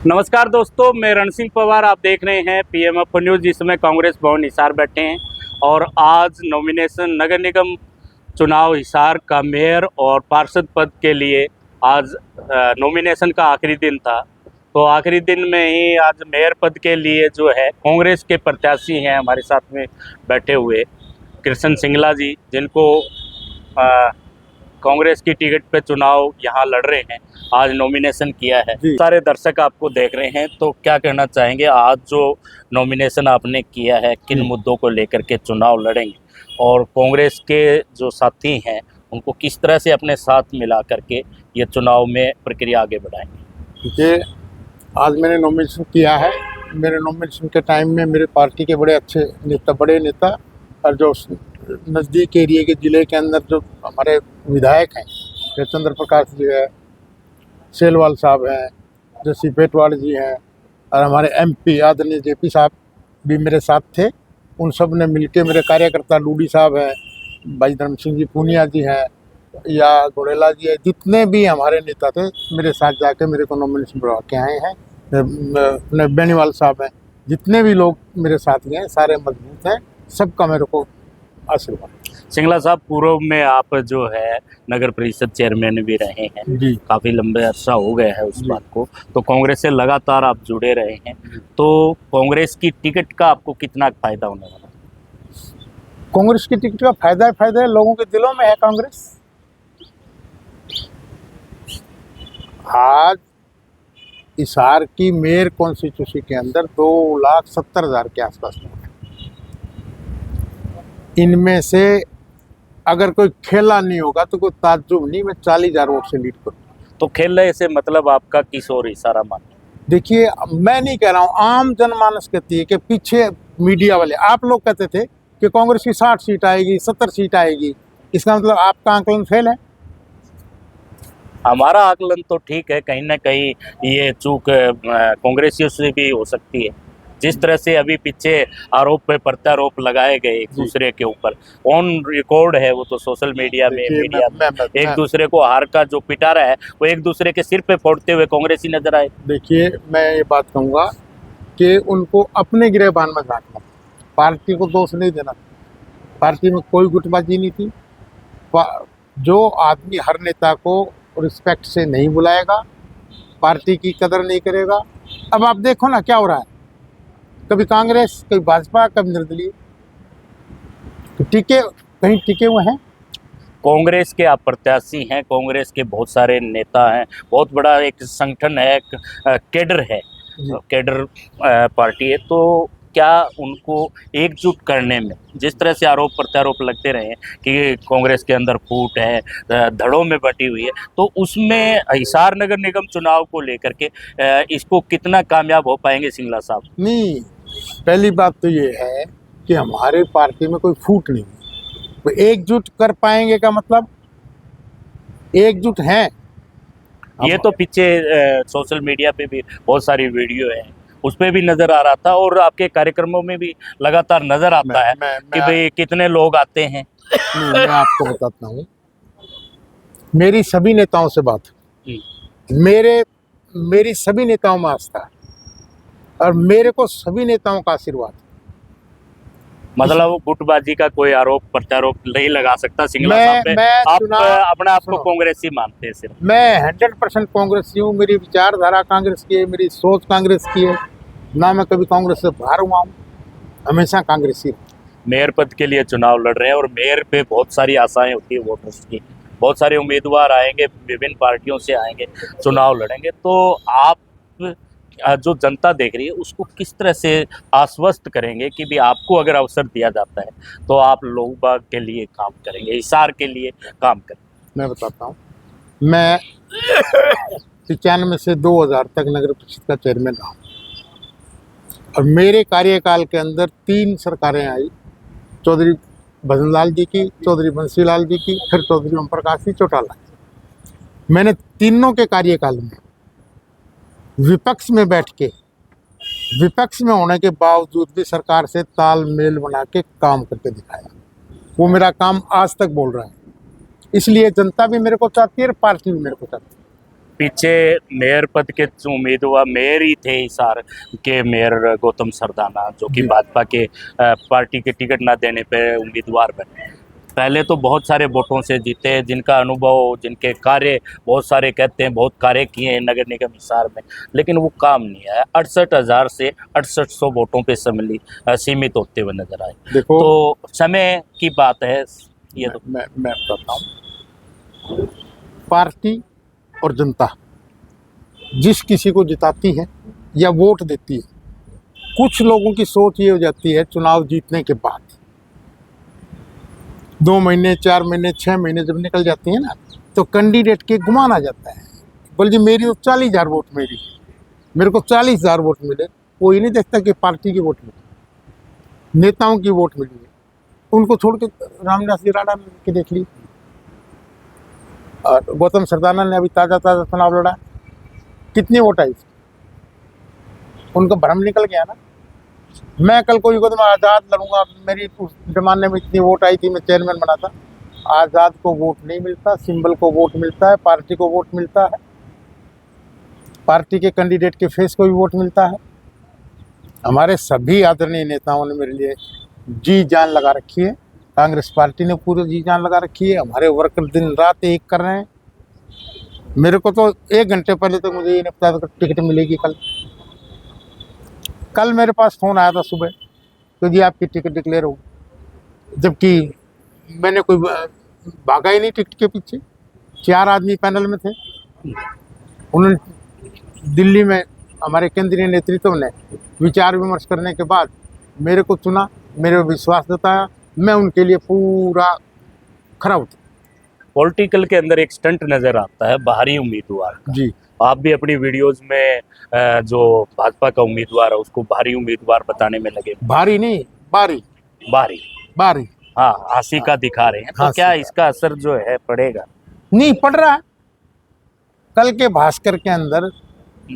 नमस्कार दोस्तों, मैं रण सिंह पवार। आप देख रहे हैं पीएमएफ न्यूज़। जिसमें कांग्रेस भवन हिसार बैठे हैं और आज नॉमिनेशन नगर निगम चुनाव हिसार का मेयर और पार्षद पद के लिए आज नॉमिनेशन का आखिरी दिन था। तो आखिरी दिन में ही आज मेयर पद के लिए जो है कांग्रेस के प्रत्याशी हैं हमारे साथ में बैठे हुए कृष्ण सिंगला जी, जिनको कांग्रेस की टिकट पे चुनाव यहाँ लड़ रहे हैं, आज नॉमिनेशन किया है। सारे दर्शक आपको देख रहे हैं, तो क्या कहना चाहेंगे? आज जो नॉमिनेशन आपने किया है, किन मुद्दों को लेकर के चुनाव लड़ेंगे और कांग्रेस के जो साथी हैं उनको किस तरह से अपने साथ मिला करके ये चुनाव में प्रक्रिया आगे बढ़ाएंगे? देखिए, आज मैंने नॉमिनेशन किया है। मेरे नॉमिनेशन के टाइम में मेरे पार्टी के बड़े नेता और जो नज़दीक एरिए के ज़िले के अंदर जो हमारे विधायक हैं, चंद्र प्रकाश जी है, सेलवाल साहब हैं, जो सिपेटवाल जी हैं, और हमारे एमपी आदरणीय जेपी साहब भी मेरे साथ थे। उन सब ने मिलके, मेरे कार्यकर्ता डूडी साहब हैं, भाई धर्म सिंह जी पूनिया जी हैं, या घोड़ेला जी है, जितने भी हमारे नेता थे मेरे साथ जाके मेरे को नॉमिनेशन बढ़वा के आए हैं। अपने बेनीवाल साहब हैं, जितने भी लोग मेरे साथ हैं सारे मजबूत हैं। सबका मेरे को आशीर्वाद। सिंगला साहब, पूर्व में आप जो है नगर परिषद चेयरमैन भी रहे हैं जी, काफ़ी लंबे अरसा हो गया है उस बात को। तो कांग्रेस से लगातार आप जुड़े रहे हैं, तो कांग्रेस की टिकट का आपको कितना फायदा होने वाला? कांग्रेस की टिकट का फायदा है, लोगों के दिलों में है कांग्रेस। आज हिसार की मेयर कॉन्स्टिट्यूंसी के अंदर 2,70,000 के आसपास लोग हैं। इनमें से अगर कोई खेला नहीं होगा तो कोई ताज्जुब नहीं, मैं 40,000 वोट से लीड करूँ। तो खेलने से मतलब आपका किस ओर इशारा मान? देखिए, मैं नहीं कह रहा हूँ, आम जनमानस कहती है कि पीछे मीडिया वाले आप लोग कहते थे कि कांग्रेस की 60 सीट आएगी, 70 सीट आएगी। इसका मतलब आपका आंकलन फेल है। हमारा आकलन तो ठीक है, कहीं ना कहीं ये चूक कांग्रेसियों से भी हो सकती है। जिस तरह से अभी पीछे आरोप पे प्रत्यारोप लगाए गए एक दूसरे के ऊपर, ऑन रिकॉर्ड है वो तो सोशल मीडिया में, मीडिया में एक दूसरे को हार का जो पिटारा है वो एक दूसरे के सिर पे फोड़ते हुए कांग्रेसी नजर आए। देखिए, मैं ये बात कहूँगा कि उनको अपने गिरेबान में झांकना, पार्टी को दोष नहीं देना। पार्टी में कोई गुटबाजी नहीं थी। जो आदमी हर नेता को रिस्पेक्ट से नहीं बुलाएगा, पार्टी की कदर नहीं करेगा। अब आप देखो ना क्या हो रहा है, कभी कांग्रेस, कभी भाजपा, कभी निर्दलीय, कहीं टिके हुए हैं। कांग्रेस के आप प्रत्याशी हैं, कांग्रेस के बहुत सारे नेता हैं, बहुत बड़ा एक संगठन है, एक कैडर है, कैडर पार्टी है। तो क्या उनको एकजुट करने में, जिस तरह से आरोप प्रत्यारोप लगते रहे कि कांग्रेस के अंदर फूट है, धड़ों में बटी हुई है, तो उसमें हिसार नगर निगम चुनाव को लेकर के इसको कितना कामयाब हो पाएंगे सिंगला साहब? नहीं, पहली बात तो ये है कि हमारे पार्टी में कोई फूट नहीं है। तो एकजुट कर पाएंगे का मतलब एकजुट हैं। ये तो पीछे सोशल मीडिया पे भी बहुत सारी वीडियो है, उस पर भी नजर आ रहा था और आपके कार्यक्रमों में भी लगातार नजर आता है कि भाई कितने लोग आते हैं। मैं आपको बताता हूँ, मेरी सभी नेताओं से बात, मेरी सभी नेताओं में आस्था है और मेरे को सभी नेताओं का आशीर्वाद। मतलब गुटबाजी का कोई आरोप प्रत्यारोप नहीं लगा सकता सिंगला साहब पे। आप अपने आप को कांग्रेसी मानते हैं? सिर्फ मैं 100% कांग्रेसी हूँ। मेरी विचारधारा कांग्रेस की है, मेरी सोच कांग्रेस की है। ना मैं कभी कांग्रेस से बाहर हुआ हूँ, हमेशा कांग्रेसी। मेयर पद के लिए चुनाव लड़ रहे हैं और मेयर पे बहुत सारी आशाएं होती है वोटर्स की। बहुत सारे उम्मीदवार आएंगे, विभिन्न पार्टियों से आएंगे, चुनाव लड़ेंगे। तो आप जो जनता देख रही है उसको किस तरह से आश्वस्त करेंगे कि भी आपको अगर अवसर दिया जाता है तो आप लोग बाग के लिए काम करेंगे, हिसार के लिए काम करेंगे? मैं बताता हूँ, मैं 95 से 2000 तक नगर परिषद का चेयरमैन रहा और मेरे कार्यकाल के अंदर 3 सरकारें आई। चौधरी भजनलाल जी की, चौधरी बंसीलाल जी की, फिर चौधरी ओम प्रकाश जी, चौटाला। मैंने तीनों के कार्यकाल में विपक्ष में बैठ के, विपक्ष में होने के बावजूद भी सरकार से तालमेल बना के काम करके दिखाया। वो मेरा काम आज तक बोल रहा है। इसलिए जनता भी मेरे को चाहती है और पार्टी भी मेरे को चाहती है। पीछे मेयर पद के जो उम्मीदवार मेयर ही थे हिसार के मेयर गौतम सरदाना, जो कि जी। भाजपा के पार्टी के टिकट ना देने पे उम्मीदवार बने। पहले तो बहुत सारे वोटों से जीते, जिनका अनुभव, जिनके कार्य बहुत सारे कहते हैं बहुत कार्य किए हैं नगर निगम हिसार में, लेकिन वो काम नहीं आया। 68,000 से 6800 वोटों पे सीमित होते हुए नजर आए। देखो तो समय की बात है ये तो। मैं बताता हूँ, पार्टी और जनता जिस किसी को जिताती है या वोट देती है, कुछ लोगों की सोच ये हो जाती है चुनाव जीतने के बाद 2 महीने 4 महीने 6 महीने जब निकल जाती है ना, तो कैंडिडेट के गुमान आ जाता है। बोल जी मेरी तो 40,000 वोट मेरे को 40,000 वोट मिले, वो ये नहीं देखता कि पार्टी की वोट मिली, नेताओं की वोट मिली है। उनको छोड़ के रामदास जी राणा के देख ली, और गौतम सरदाना ने अभी ताज़ा चुनाव लड़ा, कितनी वोट आई, उनका भ्रम निकल गया ना। मैं कल कोई को आज़ाद लड़ूंगा, मेरी उस जमाने में इतनी वोट आई थी, मैं चेयरमैन बना था। आज़ाद को वोट नहीं मिलता, सिंबल को वोट मिलता है, पार्टी को वोट मिलता है, पार्टी के कैंडिडेट के फेस को भी वोट मिलता है। हमारे सभी आदरणीय नेताओं ने मेरे लिए जी जान लगा रखी है, कांग्रेस पार्टी ने पूरी जी जान लगा रखी है, हमारे वर्कर दिन रात एक कर रहे हैं। मेरे को तो 1 घंटे पहले तो मुझे ये नहीं पता था टिकट मिलेगी कल मेरे पास फ़ोन आया था सुबह, तो जी आपकी टिकट डिक्लेयर हो, जबकि मैंने कोई भागा ही नहीं टिकट के पीछे। 4 आदमी पैनल में थे, उन्होंने दिल्ली में हमारे केंद्रीय नेतृत्व ने विचार विमर्श करने के बाद मेरे को चुना, मेरे विश्वास जताया, मैं उनके लिए पूरा खरा उतरा। पॉलिटिकल के अंदर एक स्टंट नजर आता है बाहरी उम्मीदवार का। जी आप भी अपनी वीडियोस में जो भाजपा का उम्मीदवार है उसको बाहरी उम्मीदवार बताने में लगे। भारी नहीं, बारी बाहरी, बारी हाँ, हासी का दिखा रहे हैं, तो हासी क्या का। इसका असर जो है पड़ेगा? नहीं पड़ रहा है। कल के भास्कर के अंदर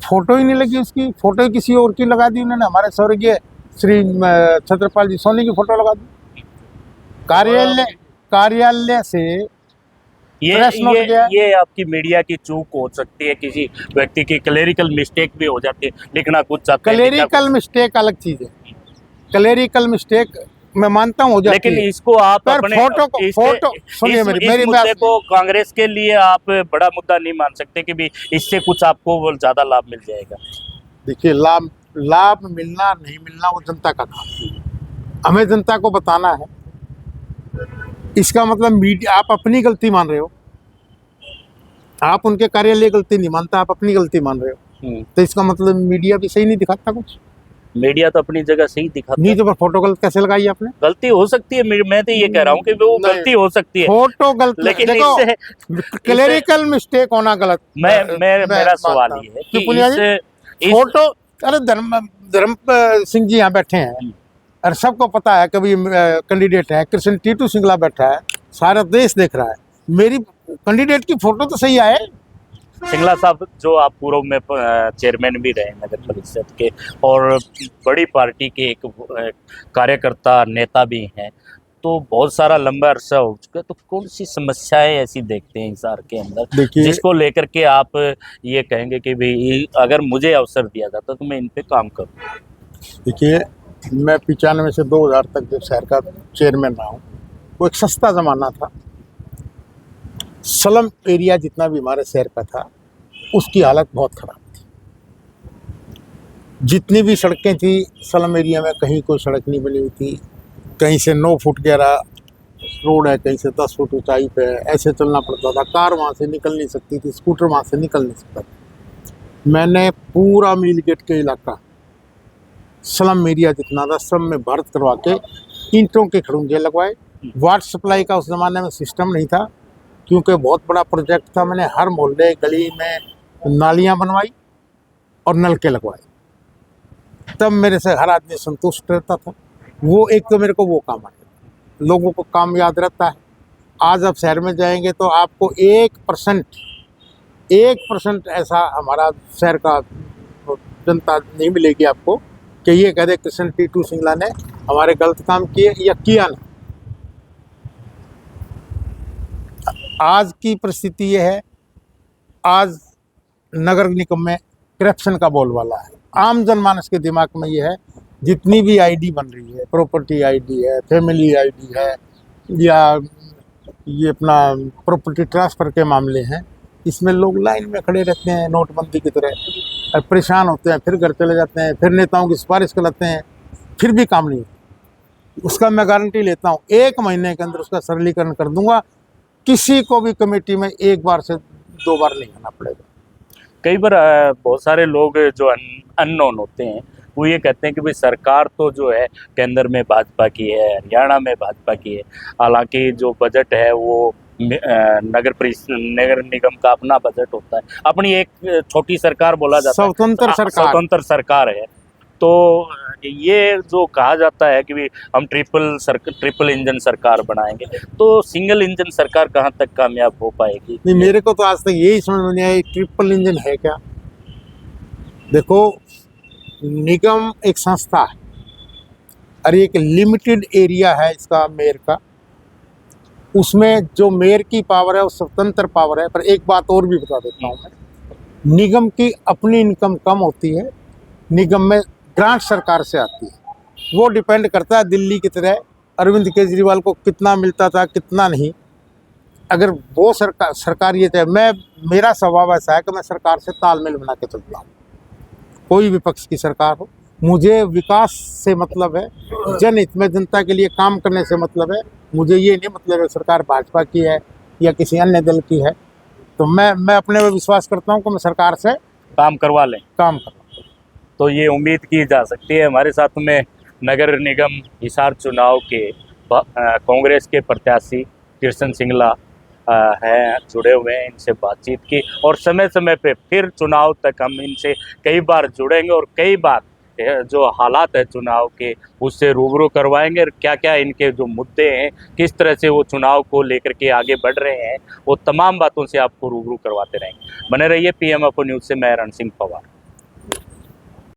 फोटो ही नहीं लगी उसकी, फोटो ही किसी और की लगा दी उन्होंने, हमारे स्वर्गीय श्री छत्रपाल जी सोनी की फोटो लगा दी। कार्यालय से प्रेस नोट गया। ये आपकी मीडिया की चूक हो सकती है, किसी व्यक्ति की क्लेरिकल मिस्टेक भी हो जाती है, लिखना कुछ चाहते हैं, क्लेरिकल मिस्टेक अलग चीज है, क्लेरिकल मिस्टेक मैं मानता हूँ हो जाती लेकिन है। इसको आप पर अपने फोटो सुनिए मेरी मुद्दे को कांग्रेस के लिए आप बड़ा मुद्दा नहीं मान सकते कि भी इससे कुछ आपको ज्यादा लाभ मिल जाएगा। देखिए लाभ मिलना नहीं मिलना वो जनता का काम है, हमें जनता को बताना है। इसका मतलब मीडिया, आप अपनी गलती मान रहे हो, आप उनके कार्यालय गलती नहीं मानता, आप अपनी गलती मान रहे हो, तो इसका मतलब मीडिया भी सही नहीं दिखाता कुछ। मीडिया तो अपनी जगह सही दिखाता नहीं तो पर फोटो गलत कैसे लगाई आपने? गलती हो सकती है, मैं तो ये कह रहा हूँ कि वो गलती हो सकती है, फोटो गलत, लेकिन देखो इससे क्लेरिकल मिस्टेक होना गलत। मेरा सवाल ये है कि फोटो, अरे धर्म सिंह जी यहाँ बैठे हैं और सबको पता है, कभी कैंडिडेट है कृष्ण टीटू सिंगला बैठा है, सारा देश देख रहा है, मेरी कैंडिडेट की फोटो तो सही आए। सिंगला साहब जो आप पूर्व में चेयरमैन भी रहे नगर परिषद के और बड़ी पार्टी के एक कार्यकर्ता नेता भी हैं, तो बहुत सारा लंबा अरसा हो चुका, तो कौन सी समस्याएं ऐसी देखते हैं हिसार के अंदर जिसको लेकर के आप ये कहेंगे कि भाई अगर मुझे अवसर दिया जाता तो मैं इन पे काम करूँ? देखिए मैं 95 से 2000 तक जब शहर का चेयरमैन रहा हूँ, वो एक सस्ता ज़माना था। स्लम एरिया जितना भी हमारे शहर का था उसकी हालत बहुत ख़राब थी। जितनी भी सड़कें थी स्लम एरिया में, कहीं कोई सड़क नहीं बनी हुई थी, कहीं से 9 फुट गहरा रोड है, कहीं से 10 फुट ऊंचाई पे है, ऐसे चलना पड़ता था, कार वहाँ से निकल नहीं सकती थी, स्कूटर वहाँ से निकल नहीं सकता था। मैंने पूरा मील गेट के इलाका स्लम एरिया जितना था सब में भारत करवा के ईंटों के खड़ूंजे लगवाए। वाटर सप्लाई का उस ज़माने में सिस्टम नहीं था, क्योंकि बहुत बड़ा प्रोजेक्ट था। मैंने हर मोहल्ले गली में नालियाँ बनवाई और नलके लगवाए, तब मेरे से हर आदमी संतुष्ट रहता था। वो एक तो मेरे को वो काम आया, लोगों को काम याद रहता है। आज आप शहर में जाएंगे तो आपको 1% ऐसा हमारा शहर का जनता नहीं मिलेगी आपको कि ये कह दे कृष्ण टीटू सिंगला ने हमारे गलत काम किए या किया ना। आज की परिस्थिति ये है, आज नगर निगम में करप्शन का बोलबाला है। आम जनमानस के दिमाग में ये है, जितनी भी आईडी बन रही है, प्रॉपर्टी आईडी है, फैमिली आईडी है, या ये अपना प्रॉपर्टी ट्रांसफ़र के मामले हैं, इसमें लोग लाइन में खड़े रहते हैं नोटबंदी की तरह, और परेशान होते हैं, फिर घर चले जाते हैं, फिर नेताओं की सिफारिश कराते हैं, फिर भी काम नहीं होता। उसका मैं गारंटी लेता हूँ 1 महीने के अंदर उसका सरलीकरण कर दूंगा। किसी को भी कमेटी में 1 बार से 2 बार नहीं आना पड़ेगा। कई बार बहुत सारे लोग जो अननोन होते हैं वो ये कहते हैं कि भाई सरकार तो जो है केंद्र में भाजपा की है, हरियाणा में भाजपा की है, हालांकि जो बजट है वो नगर निगम का अपना बजट होता है, अपनी एक छोटी सरकार बोला जाता है, स्वतंत्र सरकार है। तो ये जो कहा जाता है कि भी हम ट्रिपल इंजन सरकार बनाएंगे, तो सिंगल इंजन सरकार कहाँ तक कामयाब हो पाएगी? नहीं, मेरे को तो आज तक यही समझ में नहीं आया ट्रिपल इंजन है क्या। देखो, निगम एक संस्था है और एक लिमिटेड एरिया है इसका मेयर का, उसमें जो मेयर की पावर है वो स्वतंत्र पावर है। पर एक बात और भी बता देता हूँ मैं, निगम की अपनी इनकम कम होती है, निगम में ग्रांट सरकार से आती है। वो डिपेंड करता है दिल्ली की तरह अरविंद केजरीवाल को कितना मिलता था कितना नहीं। अगर वो सरकार ये चाहे, मेरा स्वभाव ऐसा है कि मैं सरकार से तालमेल बना के चलता हूँ, कोई विपक्ष की सरकार हो। मुझे विकास से मतलब है, जनहित में जनता के लिए काम करने से मतलब है। मुझे ये नहीं मतलब है सरकार भाजपा की है या किसी अन्य दल की है। तो मैं अपने में विश्वास करता हूँ कि मैं सरकार से काम करवा लें। तो ये उम्मीद की जा सकती है। हमारे साथ में नगर निगम हिसार चुनाव के कांग्रेस के प्रत्याशी कृष्ण सिंगला हैं, जुड़े हुए हैं, इनसे बातचीत की और समय समय पे फिर चुनाव तक हम इनसे कई बार जुड़ेंगे और कई बार जो हालात है चुनाव के उससे रूबरू करवाएंगे और क्या क्या इनके जो मुद्दे हैं, किस तरह से वो चुनाव को लेकर के आगे बढ़ रहे हैं, वो तमाम बातों से आपको रूबरू करवाते रहेंगे। बने रहिए PMFO न्यूज़ से। मैं रण सिंह पवार।